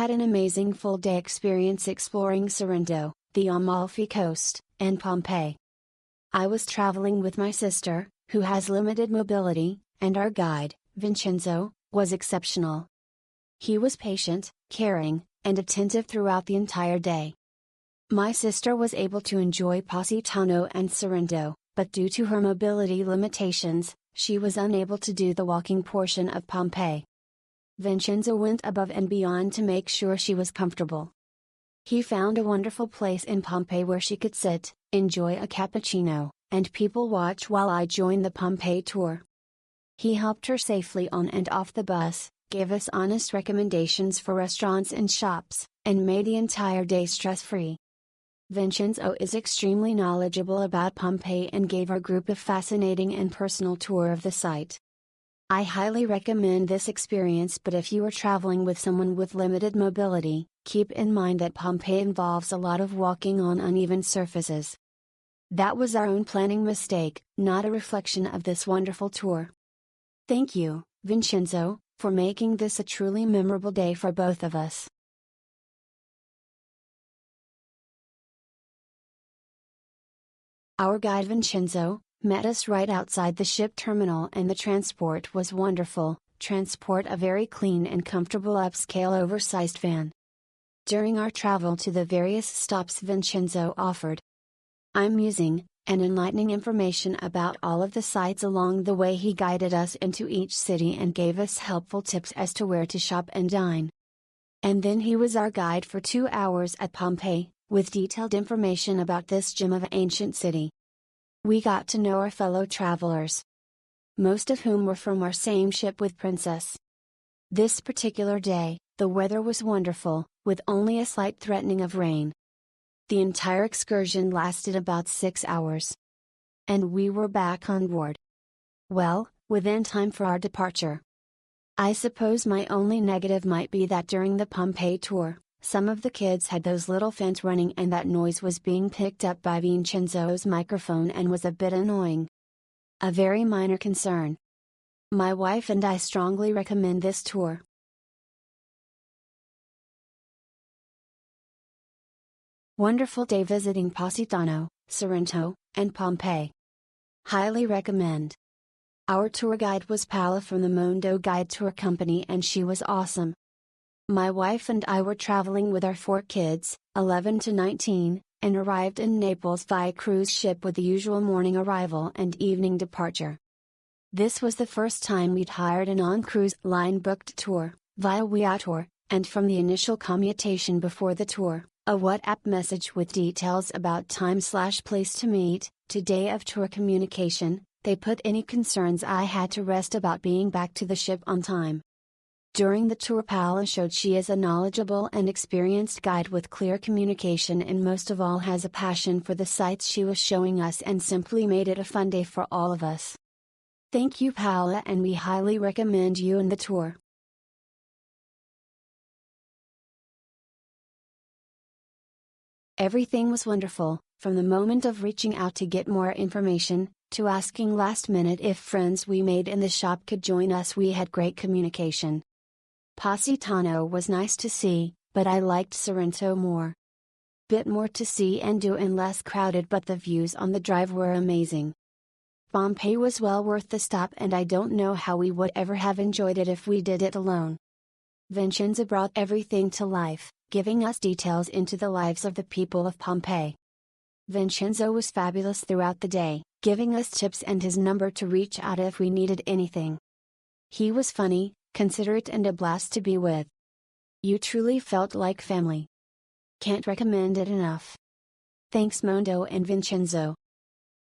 had an amazing full-day experience exploring Sorrento, the Amalfi Coast, and Pompeii. I was traveling with my sister, who has limited mobility, and our guide, Vincenzo, was exceptional. He was patient, caring, and attentive throughout the entire day. My sister was able to enjoy Positano and Sorrento, but due to her mobility limitations, she was unable to do the walking portion of Pompeii. Vincenzo went above and beyond to make sure she was comfortable. He found a wonderful place in Pompeii where she could sit, enjoy a cappuccino, and people watch while I joined the Pompeii tour. He helped her safely on and off the bus, gave us honest recommendations for restaurants and shops, and made the entire day stress-free. Vincenzo is extremely knowledgeable about Pompeii and gave our group a fascinating and personal tour of the site. I highly recommend this experience, but if you are traveling with someone with limited mobility, keep in mind that Pompeii involves a lot of walking on uneven surfaces. That was our own planning mistake, not a reflection of this wonderful tour. Thank you, Vincenzo, for making this a truly memorable day for both of us. Our guide Vincenzo met us right outside the ship terminal, and the transport was wonderful. Transport a very clean and comfortable upscale oversized van. During our travel to the various stops, Vincenzo offered amusing and enlightening information about all of the sites along the way. He guided us into each city and gave us helpful tips as to where to shop and dine. And then he was our guide for 2 hours at Pompeii, with detailed information about this gem of an ancient city. We got to know our fellow travelers, most of whom were from our same ship with Princess. This particular day, the weather was wonderful, with only a slight threatening of rain. The entire excursion lasted about 6 hours. And we were back on board. Well, within time for our departure. I suppose my only negative might be that during the Pompeii tour, some of the kids had those little fans running, and that noise was being picked up by Vincenzo's microphone and was a bit annoying. A very minor concern. My wife and I strongly recommend this tour. Wonderful day visiting Positano, Sorrento, and Pompeii. Highly recommend. Our tour guide was Paola from the Mondo Guide Tour Company, and she was awesome. My wife and I were traveling with our 4 kids, 11 to 19, and arrived in Naples via cruise ship with the usual morning arrival and evening departure. This was the first time we'd hired an on-cruise line booked tour, via Viator, and from the initial commutation before the tour, a WhatsApp message with details about time/place to meet, to day of tour communication, they put any concerns I had to rest about being back to the ship on time. During the tour, Paola showed she is a knowledgeable and experienced guide with clear communication, and most of all has a passion for the sites she was showing us, and simply made it a fun day for all of us. Thank you, Paola, and we highly recommend you and the tour. Everything was wonderful, from the moment of reaching out to get more information, to asking last minute if friends we made in the shop could join us. We had great communication. Positano was nice to see, but I liked Sorrento more. Bit more to see and do and less crowded, but the views on the drive were amazing. Pompeii was well worth the stop, and I don't know how we would ever have enjoyed it if we did it alone. Vincenzo brought everything to life, giving us details into the lives of the people of Pompeii. Vincenzo was fabulous throughout the day, giving us tips and his number to reach out if we needed anything. He was funny, considerate, and a blast to be with. You truly felt like family. Can't recommend it enough. Thanks, Mondo and Vincenzo.